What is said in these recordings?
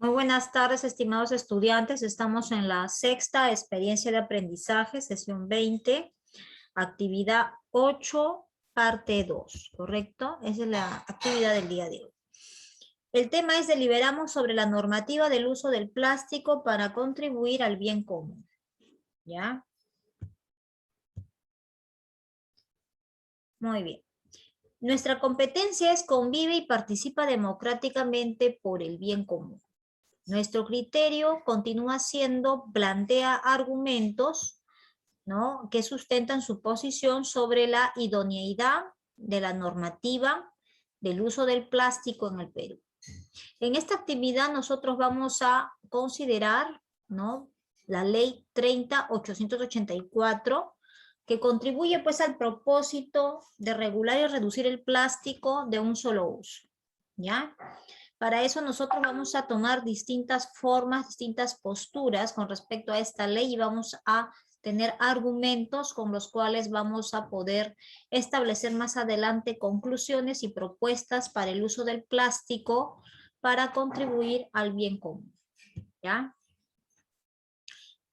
Muy buenas tardes, estimados estudiantes. Estamos en la sexta experiencia de aprendizaje, sesión 20, actividad 8, parte 2, ¿correcto? Esa es la actividad del día de hoy. El tema es deliberamos sobre la normativa del uso del plástico para contribuir al bien común. ¿Ya? Muy bien. Nuestra competencia es convive y participa democráticamente por el bien común. Nuestro criterio continúa siendo, plantea argumentos, ¿no?, que sustentan su posición sobre la idoneidad de la normativa del uso del plástico en el Perú. En esta actividad nosotros vamos a considerar, ¿no?, la ley 30.884, que contribuye pues al propósito de regular y reducir el plástico de un solo uso, ¿ya? Para eso nosotros vamos a tomar distintas formas, distintas posturas con respecto a esta ley y vamos a tener argumentos con los cuales vamos a poder establecer más adelante conclusiones y propuestas para el uso del plástico para contribuir al bien común, ¿ya?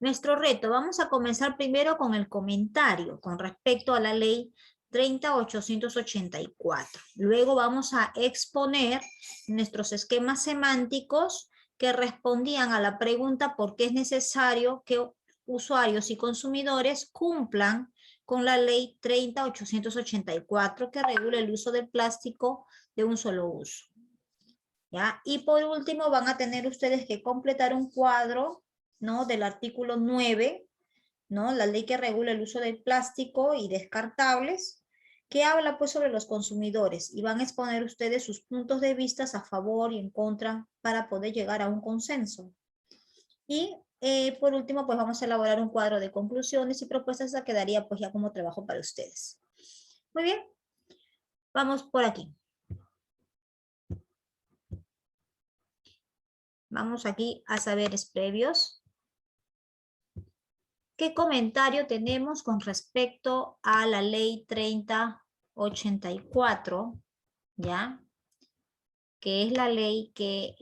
Nuestro reto, vamos a comenzar primero con el comentario con respecto a la ley 30.884. Luego vamos a exponer nuestros esquemas semánticos que respondían a la pregunta por qué es necesario que usuarios y consumidores cumplan con la ley 30.884 que regula el uso del plástico de un solo uso. ¿Ya? Y por último van a tener ustedes que completar un cuadro, ¿no?, del artículo 9, ¿no?, la ley que regula el uso del plástico y descartables, que habla pues sobre los consumidores y van a exponer ustedes sus puntos de vista a favor y en contra para poder llegar a un consenso. Y por último pues vamos a elaborar un cuadro de conclusiones y propuestas que quedaría pues ya como trabajo para ustedes. Muy bien, vamos por aquí. Vamos aquí a saberes previos. ¿Qué comentario tenemos con respecto a la ley 30.84, ya? Que es la ley que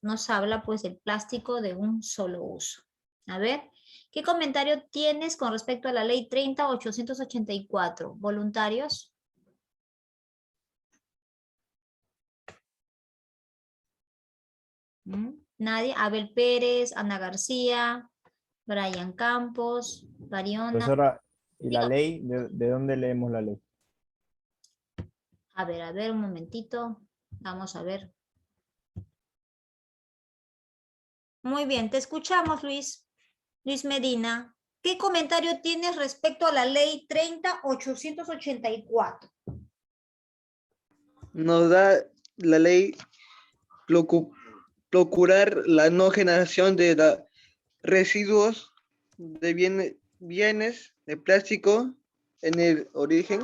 nos habla pues del plástico de un solo uso. A ver, ¿qué comentario tienes con respecto a la ley 30.884? ¿Voluntarios? ¿Nadie? Abel Pérez, Ana García, Brian Campos, Variona. Profesora, ¿y la Dígame. ley? ¿De dónde leemos la ley? A ver, un momentito. Vamos a ver. Muy bien, te escuchamos, Luis. Luis Medina. ¿Qué comentario tienes respecto a la ley 30.884? Nos da la ley procurar la no generación de residuos de bienes de plástico en el origen.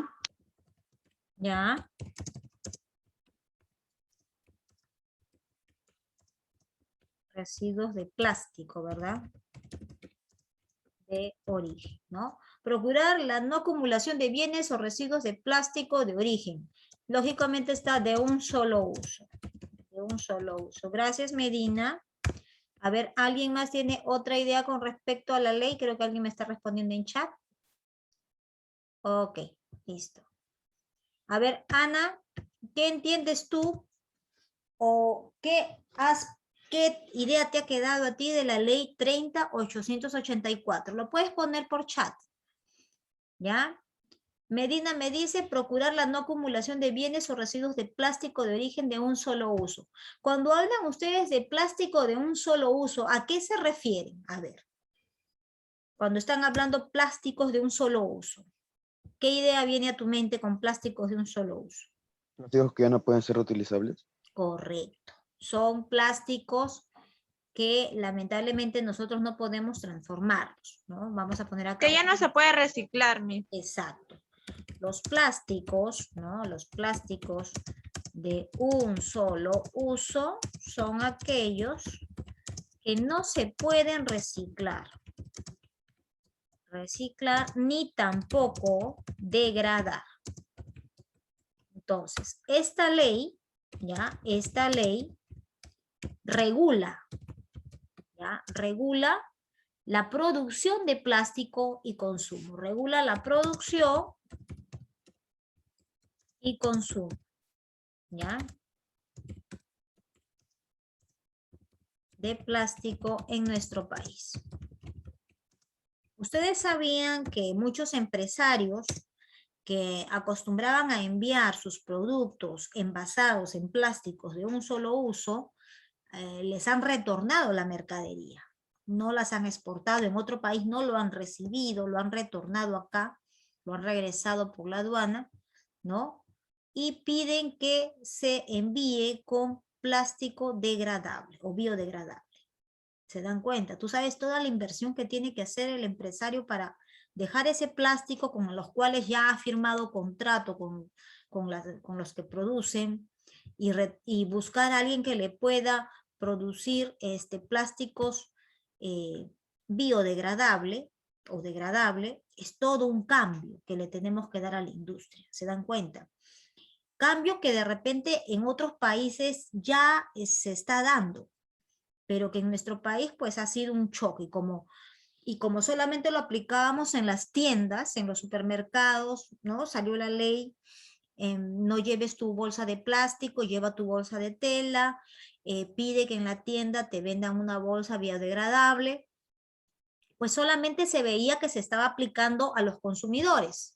Ya. Residuos de plástico, ¿verdad? De origen, ¿no? Procurar la no acumulación de bienes o residuos de plástico de origen. Lógicamente está de un solo uso. De un solo uso. Gracias, Medina. A ver, ¿alguien más tiene otra idea con respecto a la ley? Creo que alguien me está respondiendo en chat. Ok, listo. A ver, Ana, ¿qué entiendes tú o qué idea te ha quedado a ti de la ley 30.884? Lo puedes poner por chat, ¿ya? Medina me dice procurar la no acumulación de bienes o residuos de plástico de origen de un solo uso. Cuando hablan ustedes de plástico de un solo uso, ¿a qué se refieren? A ver, cuando están hablando plásticos de un solo uso, ¿qué idea viene a tu mente con plásticos de un solo uso? Plásticos que ya no pueden ser reutilizables. Correcto. Son plásticos que lamentablemente nosotros no podemos transformarlos, ¿no? Vamos a poner acá. Que ya no se puede reciclar, mi. Exacto. Los plásticos, ¿no? Los plásticos de un solo uso son aquellos que no se pueden reciclar. Ni tampoco degradar. Entonces, esta ley, ¿ya? Esta ley regula, ¿ya? Regula la producción de plástico y consumo. Regula la producción y consumo, ¿ya? De plástico en nuestro país. Ustedes sabían que muchos empresarios que acostumbraban a enviar sus productos envasados en plásticos de un solo uso, les han retornado la mercadería. No las han exportado en otro país, no lo han recibido, lo han retornado acá, lo han regresado por la aduana, ¿no? Y piden que se envíe con plástico degradable o biodegradable. ¿Se dan cuenta? Tú sabes toda la inversión que tiene que hacer el empresario para dejar ese plástico con los cuales ya ha firmado contrato con los que producen y buscar a alguien que le pueda producir plásticos biodegradable o degradable. Es todo un cambio que le tenemos que dar a la industria. ¿Se dan cuenta? Cambio que de repente en otros países ya se está dando, pero que en nuestro país pues ha sido un choque y como solamente lo aplicábamos en las tiendas, en los supermercados, ¿no? Salió la ley, no lleves tu bolsa de plástico, lleva tu bolsa de tela, pide que en la tienda te vendan una bolsa biodegradable, pues solamente se veía que se estaba aplicando a los consumidores.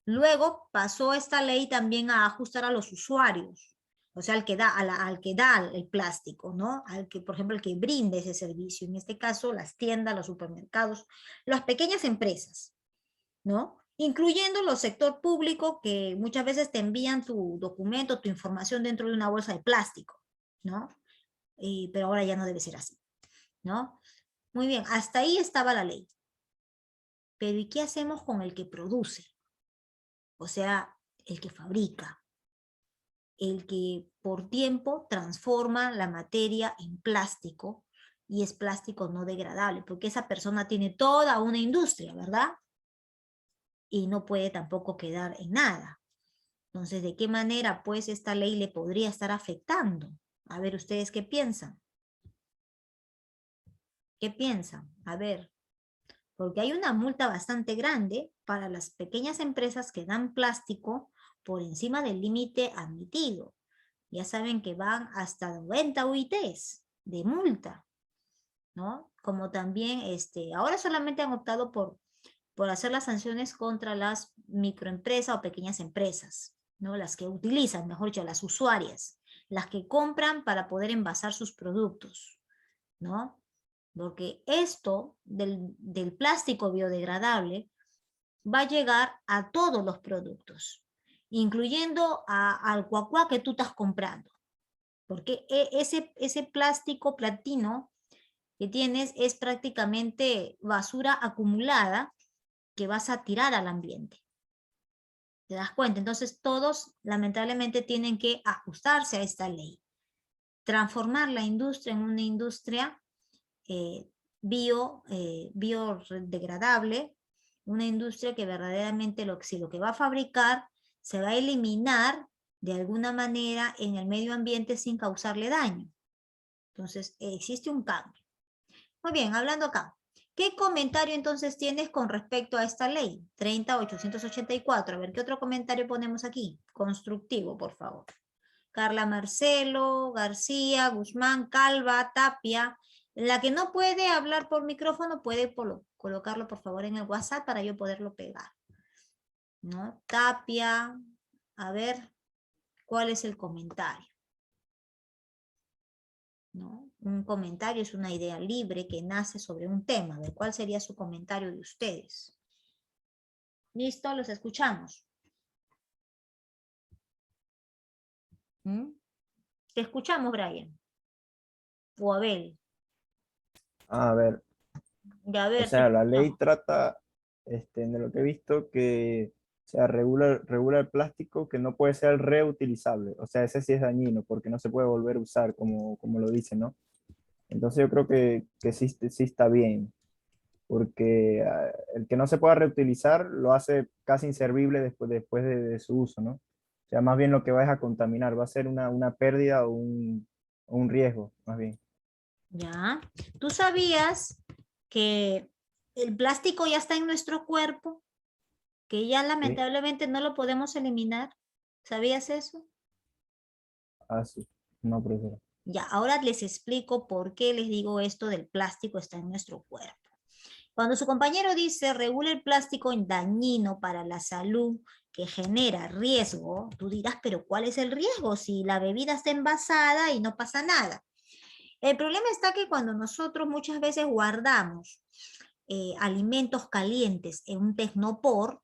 Luego pasó esta ley también a ajustar a los usuarios. O sea, al que da el plástico, ¿no? Al que, por ejemplo, el que brinde ese servicio. En este caso, las tiendas, los supermercados, las pequeñas empresas, ¿no? Incluyendo los sector público que muchas veces te envían tu documento, tu información dentro de una bolsa de plástico, ¿no? Pero ahora ya no debe ser así, ¿no? Muy bien, hasta ahí estaba la ley. Pero ¿y qué hacemos con el que produce? O sea, el que fabrica, el que por tiempo transforma la materia en plástico y es plástico no degradable, porque esa persona tiene toda una industria, ¿verdad? Y no puede tampoco quedar en nada. Entonces, ¿de qué manera pues esta ley le podría estar afectando? A ver, ¿ustedes qué piensan? ¿Qué piensan? A ver, porque hay una multa bastante grande para las pequeñas empresas que dan plástico por encima del límite admitido. Ya saben que van hasta 90 UITs de multa, ¿no? Como también, ahora solamente han optado por hacer las sanciones contra las microempresas o pequeñas empresas, ¿no? Las que utilizan, mejor dicho, las usuarias, las que compran para poder envasar sus productos, ¿no? Porque esto del plástico biodegradable va a llegar a todos los productos, incluyendo al cuacuá que tú estás comprando. Porque ese plástico platino que tienes es prácticamente basura acumulada que vas a tirar al ambiente. ¿Te das cuenta? Entonces todos lamentablemente tienen que ajustarse a esta ley. Transformar la industria en una industria biodegradable, una industria que verdaderamente si lo que va a fabricar se va a eliminar de alguna manera en el medio ambiente sin causarle daño. Entonces existe un cambio. Muy bien, hablando acá. ¿Qué comentario entonces tienes con respecto a esta ley? 30.884. A ver, ¿qué otro comentario ponemos aquí? Constructivo, por favor. Carla Marcelo, García, Guzmán, Calva, Tapia. La que no puede hablar por micrófono puede colocarlo, por favor, en el WhatsApp para yo poderlo pegar. ¿No? Tapia. A ver, ¿cuál es el comentario? ¿No? Un comentario es una idea libre que nace sobre un tema. A ver, ¿cuál sería su comentario de ustedes? ¿Listo? Los escuchamos. ¿Mm? Te escuchamos, Brian. O Abel. A ver, Ya, a o ver, te sea, la ley escuchamos. trata, de lo que he visto, que o sea, regula el plástico que no puede ser reutilizable. O sea, ese sí es dañino porque no se puede volver a usar, como lo dice, ¿no? Entonces yo creo que sí está bien, porque el que no se pueda reutilizar lo hace casi inservible después de su uso, ¿no? O sea, más bien lo que va es a contaminar, va a ser una pérdida o un riesgo, más bien. ¿Ya? ¿Tú sabías que el plástico ya está en nuestro cuerpo? Que ya Sí. lamentablemente no lo podemos eliminar. ¿Sabías eso? Ah, sí. No, profesora. Ya, ahora les explico por qué les digo esto del plástico está en nuestro cuerpo. Cuando su compañero dice regula el plástico dañino para la salud que genera riesgo, tú dirás, pero ¿cuál es el riesgo si la bebida está envasada y no pasa nada? El problema está que cuando nosotros muchas veces guardamos alimentos calientes en un tecnopor,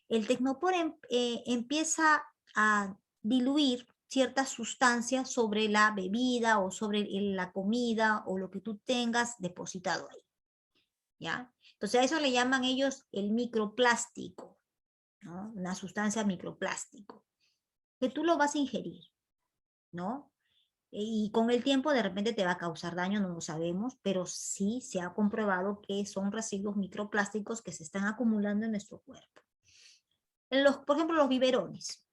el tecnopor empieza a diluir ciertas sustancias sobre la bebida o sobre la comida o lo que tú tengas depositado ahí, ¿ya? Entonces a eso le llaman ellos el microplástico, ¿no? Una sustancia microplástico, que tú lo vas a ingerir, ¿no? Y con el tiempo de repente te va a causar daño, no lo sabemos, pero sí se ha comprobado que son residuos microplásticos que se están acumulando en nuestro cuerpo. Por ejemplo, los biberones.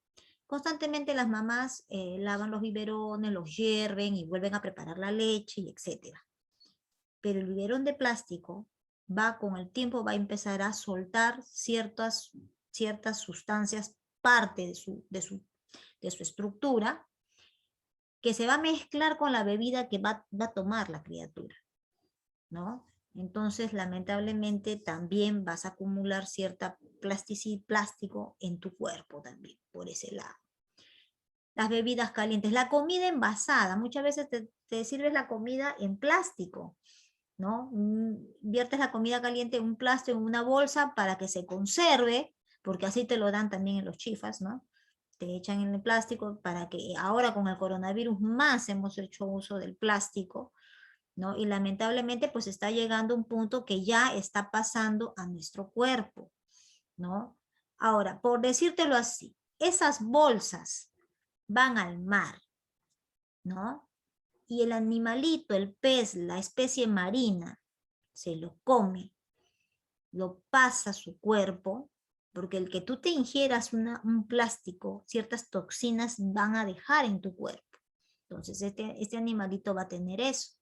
Constantemente las mamás lavan los biberones, los hierven y vuelven a preparar la leche y etcétera. Pero el biberón de plástico va con el tiempo, va a empezar a soltar ciertas sustancias, parte de su estructura, que se va a mezclar con la bebida que va a tomar la criatura, ¿no? Entonces, lamentablemente, también vas a acumular cierta plástico en tu cuerpo también, por ese lado. Las bebidas calientes, la comida envasada, muchas veces te sirves la comida en plástico, ¿no? Viertes la comida caliente en un plástico, en una bolsa para que se conserve, porque así te lo dan también en los chifas, ¿no? Te echan en el plástico para que ahora con el coronavirus más hemos hecho uso del plástico, ¿no? Y lamentablemente pues está llegando un punto que ya está pasando a nuestro cuerpo, ¿no? Ahora, por decírtelo así, esas bolsas van al mar, ¿no? Y el animalito, el pez, la especie marina, se lo come, lo pasa a su cuerpo, porque el que tú te ingieras un plástico, ciertas toxinas van a dejar en tu cuerpo. Entonces este animalito va a tener eso.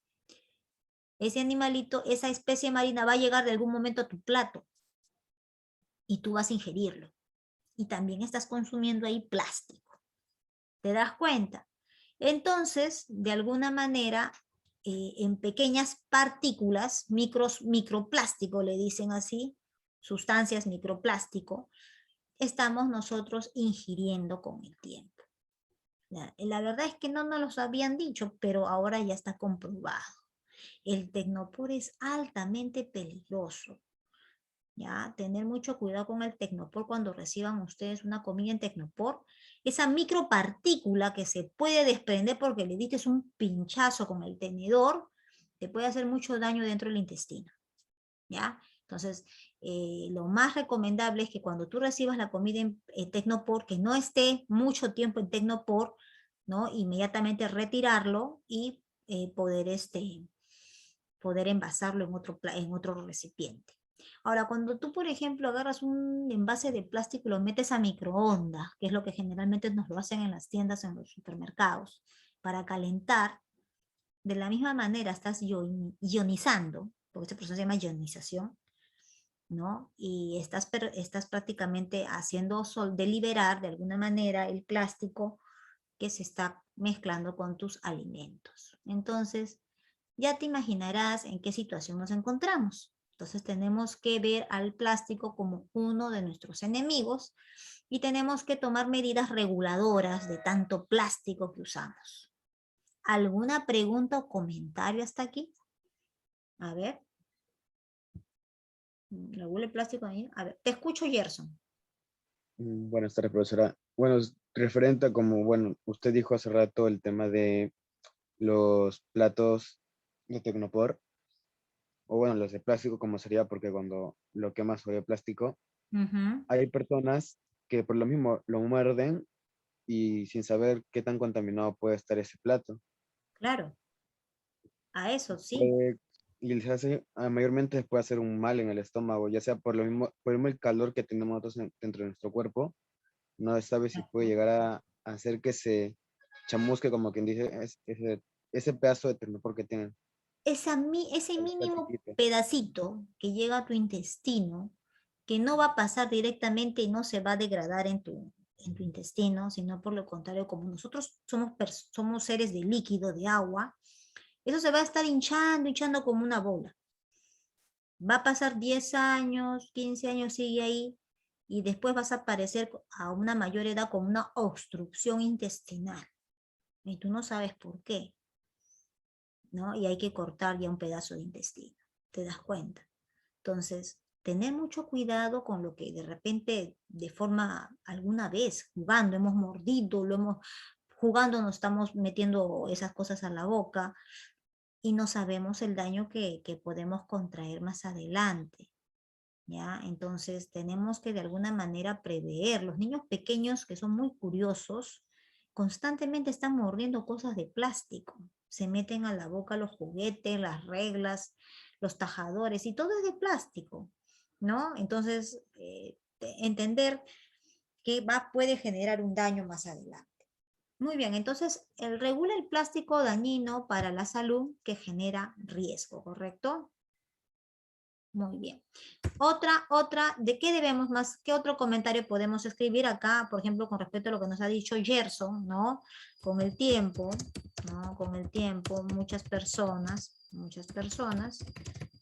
Ese animalito, esa especie marina va a llegar de algún momento a tu plato y tú vas a ingerirlo. Y también estás consumiendo ahí plástico. ¿Te das cuenta? Entonces, de alguna manera, en pequeñas partículas, microplástico le dicen así, sustancias microplástico, estamos nosotros ingiriendo con el tiempo. La verdad es que no nos los habían dicho, pero ahora ya está comprobado. El tecnopor es altamente peligroso. ¿Ya? Tener mucho cuidado con el tecnopor cuando reciban ustedes una comida en tecnopor. Esa micropartícula que se puede desprender porque le diste un pinchazo con el tenedor, te puede hacer mucho daño dentro del intestino. ¿Ya? Entonces, lo más recomendable es que cuando tú recibas la comida en tecnopor, que no esté mucho tiempo en tecnopor, ¿no? Inmediatamente retirarlo y poder envasarlo en otro recipiente. Ahora, cuando tú, por ejemplo, agarras un envase de plástico y lo metes a microondas, que es lo que generalmente nos lo hacen en las tiendas, en los supermercados, para calentar, de la misma manera estás ionizando, porque este proceso se llama ionización, ¿no? Y estás prácticamente haciendo deliberar de alguna manera el plástico que se está mezclando con tus alimentos. Entonces, ya te imaginarás en qué situación nos encontramos. Entonces tenemos que ver al plástico como uno de nuestros enemigos y tenemos que tomar medidas reguladoras de tanto plástico que usamos. ¿Alguna pregunta o comentario hasta aquí? A ver. Regula el plástico ahí. A ver, te escucho, Gerson. Buenas tardes, profesora. Bueno, referente a como, bueno, usted dijo hace rato el tema de los platos de Tecnopor, o bueno, los de plástico, como sería, porque cuando lo quemas sobre plástico, Ujú, hay personas que por lo mismo lo muerden y sin saber qué tan contaminado puede estar ese plato. claro, a eso sí. Puede- y les hace, mayormente les puede hacer un mal en el estómago, ya sea por el mismo el calor que tenemos nosotros dentro de nuestro cuerpo, no sabe si puede llegar a hacer que se chamusque, como quien dice, ese pedazo de tecnopor que tienen. ese Está mínimo chiquito. pedacito que llega a tu intestino, que no va a pasar directamente y no se va a degradar en tu intestino, sino por lo contrario, como nosotros somos seres de líquido, de agua, eso se va a estar hinchando como una bola. Va a pasar 10 años, 15 años, sigue ahí, y después vas a aparecer a una mayor edad con una obstrucción intestinal. Y tú no sabes por qué, ¿no? Y hay que cortar ya un pedazo de intestino, ¿te das cuenta? Entonces, tener mucho cuidado con lo que de repente, de forma, alguna vez, jugando, hemos mordido, jugando nos estamos metiendo esas cosas a la boca y no sabemos el daño que podemos contraer más adelante. ¿Ya? Entonces tenemos que de alguna manera prever. Los niños pequeños que son muy curiosos, constantemente están mordiendo cosas de plástico. Se meten a la boca los juguetes, las reglas, los tajadores y todo es de plástico, ¿no? Entonces, entender que puede generar un daño más adelante. Muy bien, entonces regula el plástico dañino para la salud que genera riesgo, ¿correcto? Muy bien. Otra, ¿de qué debemos más? ¿Qué otro comentario podemos escribir acá? Por ejemplo, con respecto a lo que nos ha dicho Gerson, ¿no? Con el tiempo, ¿no? Con el tiempo, muchas personas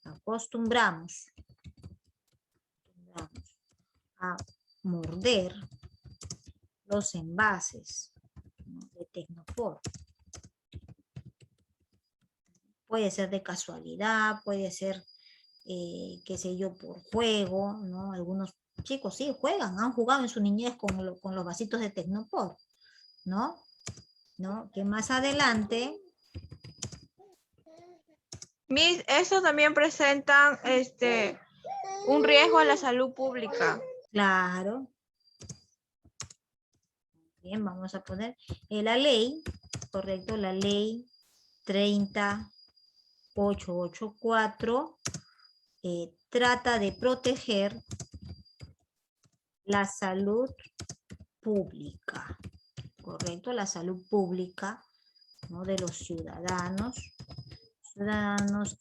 acostumbramos a morder los envases, ¿no? De Tecnopor. Puede ser de casualidad, puede ser qué sé yo, por juego, ¿no? Algunos chicos sí juegan, han jugado en su niñez con los vasitos de Tecnopor, ¿no? ¿No? Que más adelante... Miss, estos también presentan un riesgo a la salud pública. Claro. Bien, vamos a poner la ley, correcto, la ley 30884 trata de proteger la salud pública, correcto, la salud pública, ¿no? De los ciudadanos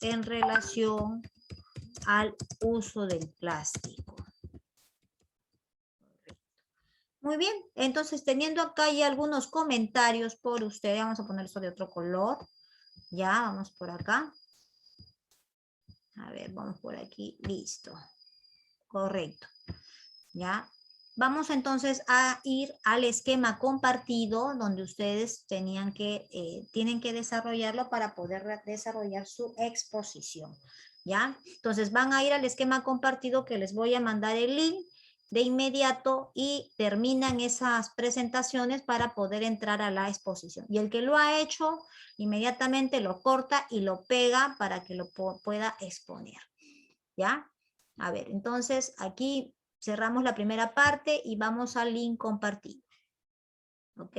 en relación al uso del plástico. Muy bien, entonces teniendo acá ya algunos comentarios por ustedes, vamos a poner esto de otro color. Ya, vamos por acá. A ver, vamos por aquí, listo. Correcto. Ya. Vamos entonces a ir al esquema compartido donde ustedes tienen que desarrollarlo para poder desarrollar su exposición. ¿Ya? Entonces van a ir al esquema compartido que les voy a mandar el link de inmediato y terminan esas presentaciones para poder entrar a la exposición. Y el que lo ha hecho, inmediatamente lo corta y lo pega para que lo pueda exponer. ¿Ya? A ver, entonces aquí cerramos la primera parte y vamos al link compartido. ¿Ok?